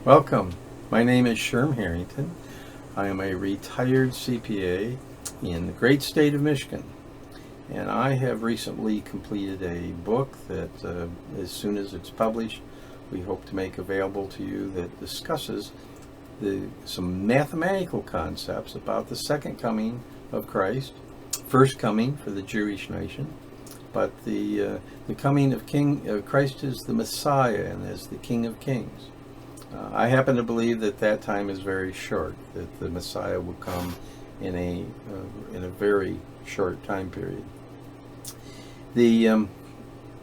Welcome. My name is Sherman Harrington. I am a retired CPA in the great state of Michigan. And I have recently completed a book that, as soon as it's published, we hope to make available to you that discusses some mathematical concepts about the second coming of Christ, first coming for the Jewish nation, but the coming of Christ as the Messiah and as the King of Kings. I happen to believe that time is very short, that the Messiah will come in a very short time period. The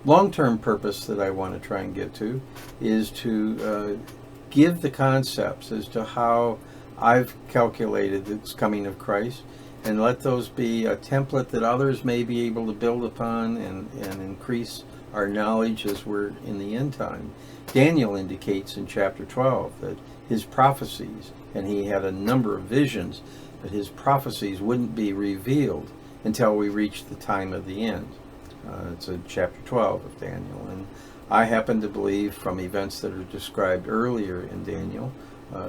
long-term purpose that I want to try and get to is to give the concepts as to how I've calculated this coming of Christ, and let those be a template that others may be able to build upon and increase our knowledge as we're in the end time. Daniel indicates in chapter 12 that his prophecies, and he had a number of visions, that his prophecies wouldn't be revealed until we reach the time of the end. It's in chapter 12 of Daniel, and I happen to believe from events that are described earlier in Daniel,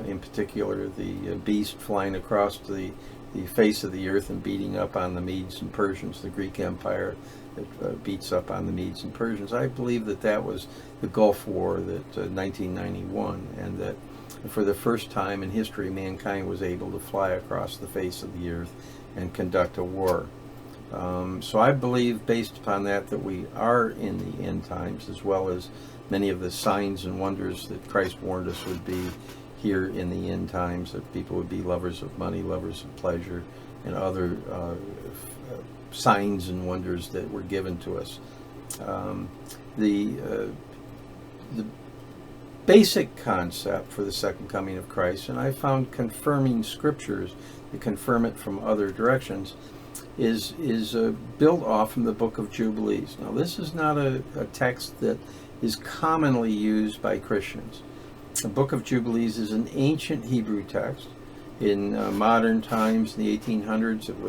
in particular the beast flying across the face of the earth and beating up on the Medes and Persians, the Greek Empire that beats up on the Medes and Persians. I believe that was the Gulf War, that 1991, and that for the first time in history, mankind was able to fly across the face of the earth and conduct a war. So I believe, based upon that we are in the end times, as well as many of the signs and wonders that Christ warned us would be here in the end times, that people would be lovers of money, lovers of pleasure, and other signs and wonders that were given to us. The basic concept for the second coming of Christ, and I found confirming scriptures that confirm it from other directions, is built off from the Book of Jubilees. Now, this is not a text that is commonly used by Christians. The Book of Jubilees is an ancient Hebrew text. In modern times, in the 1800s, it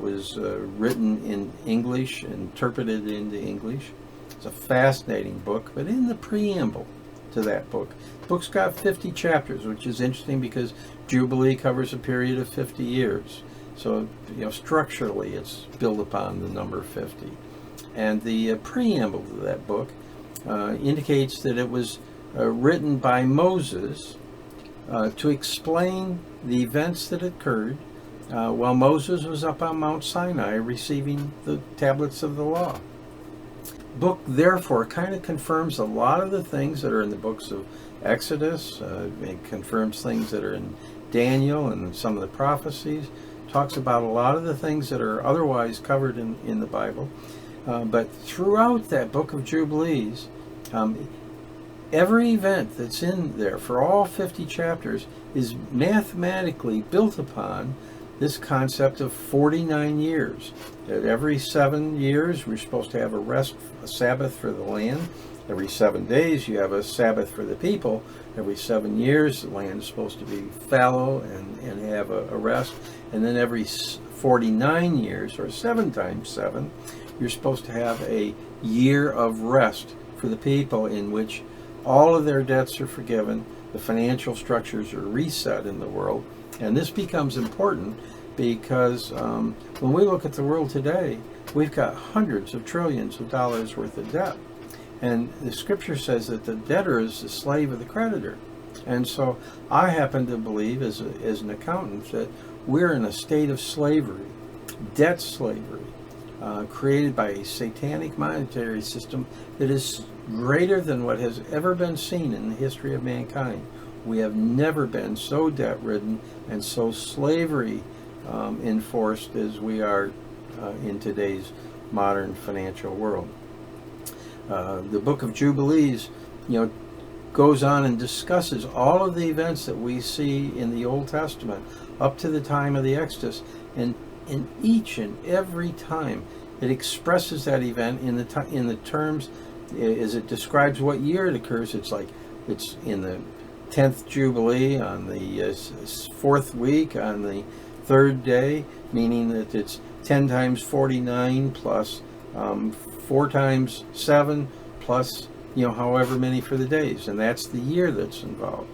was written in English, interpreted into English. It's a fascinating book, but in the preamble to that book, the book's got 50 chapters, which is interesting because Jubilee covers a period of 50 years. So, structurally, it's built upon the number 50. And the preamble to that book indicates that it was written by Moses to explain the events that occurred while Moses was up on Mount Sinai receiving the tablets of the law. The book, therefore, kind of confirms a lot of the things that are in the books of Exodus. It confirms things that are in Daniel and some of the prophecies. Talks about a lot of the things that are otherwise covered in the Bible. But throughout that Book of Jubilees, every event that's in there for all 50 chapters is mathematically built upon this concept of 49 years. That every 7 years we're supposed to have a Sabbath for the land. Every 7 days you have a Sabbath for the people. Every 7 years the land is supposed to be fallow and have a rest. And then every 49 years, or 7 times 7, you're supposed to have a year of rest for the people, in which all of their debts are forgiven, the financial structures are reset in the world. And this becomes important because when we look at the world today, we've got hundreds of trillions of dollars worth of debt. And the scripture says that the debtor is the slave of the creditor. And so I happen to believe, as an accountant, that we're in a state of slavery, debt slavery, created by a satanic monetary system that is greater than what has ever been seen in the history of mankind. We have never been so debt-ridden and so slavery enforced as we are in today's modern financial world. The Book of Jubilees, goes on and discusses all of the events that we see in the Old Testament up to the time of the Exodus, and in each and every time it expresses that event in the terms as it describes what year it occurs. It's like it's in the 10th Jubilee on the 4th week on the 3rd day, meaning that it's 10 times 49 plus 4 times 7 plus however many for the days, and that's the year that's involved.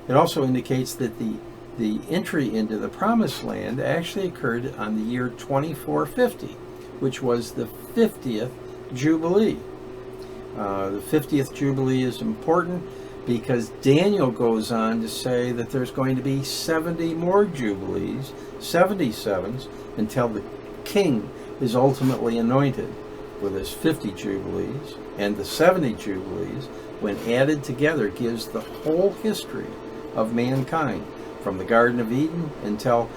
It also indicates that the entry into the Promised Land actually occurred on the year 2450, which was the 50th Jubilee. The 50th Jubilee is important because Daniel goes on to say that there's going to be 70 more Jubilees, 77s, until the king is ultimately anointed, with his 50 Jubilees. And the 70 Jubilees, when added together, gives the whole history of mankind, from the Garden of Eden until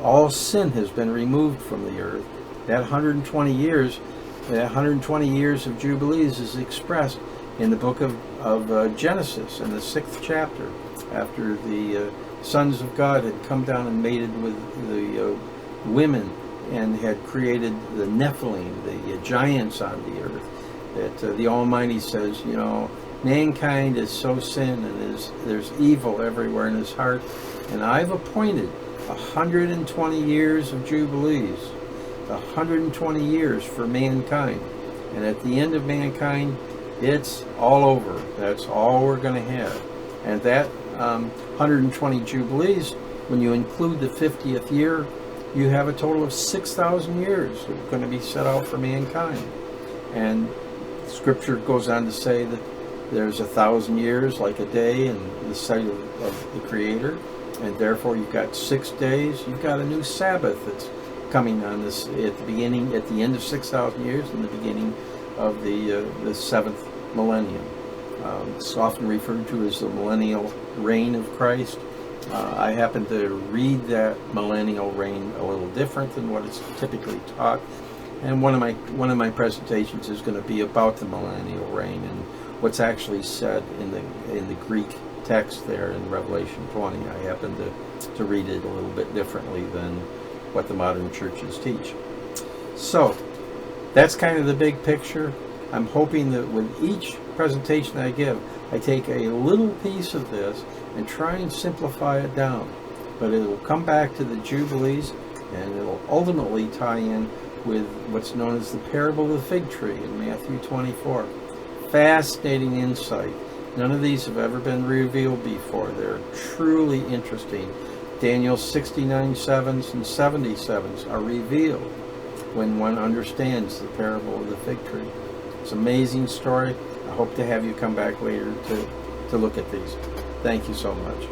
all sin has been removed from the earth. That 120 years of Jubilees is expressed in the book of Genesis, in the 6th chapter, after the sons of God had come down and mated with the women and had created the Nephilim, the giants on the earth. That the Almighty says, mankind is so sin, and there's evil everywhere in his heart, and I've appointed 120 years of Jubilees, 120 years for mankind, and at the end of mankind, it's all over. That's all we're going to have. And that 120 Jubilees, when you include the 50th year, you have a total of 6,000 years that are going to be set out for mankind. And Scripture goes on to say that there's 1,000 years like a day in the sight of the Creator, and therefore you've got 6 days. You've got a new Sabbath that's coming on this at the end of 6,000 years, and the beginning of the 7th millennium. It's often referred to as the millennial reign of Christ. I happen to read that millennial reign a little different than what it's typically taught, and one of my presentations is going to be about the millennial reign and what's actually said in the Greek text there in Revelation 20. I happen to read it a little bit differently than what the modern churches teach. So that's kind of the big picture. I'm hoping that with each presentation I give, I take a little piece of this and try and simplify it down. But it will come back to the Jubilees, and it will ultimately tie in with what's known as the parable of the fig tree in Matthew 24. Fascinating insight. None of these have ever been revealed before. They're truly interesting. Daniel's 69 sevens and 70 sevens are revealed when one understands the parable of the fig tree. It's an amazing story. I hope to have you come back later to look at these. Thank you so much.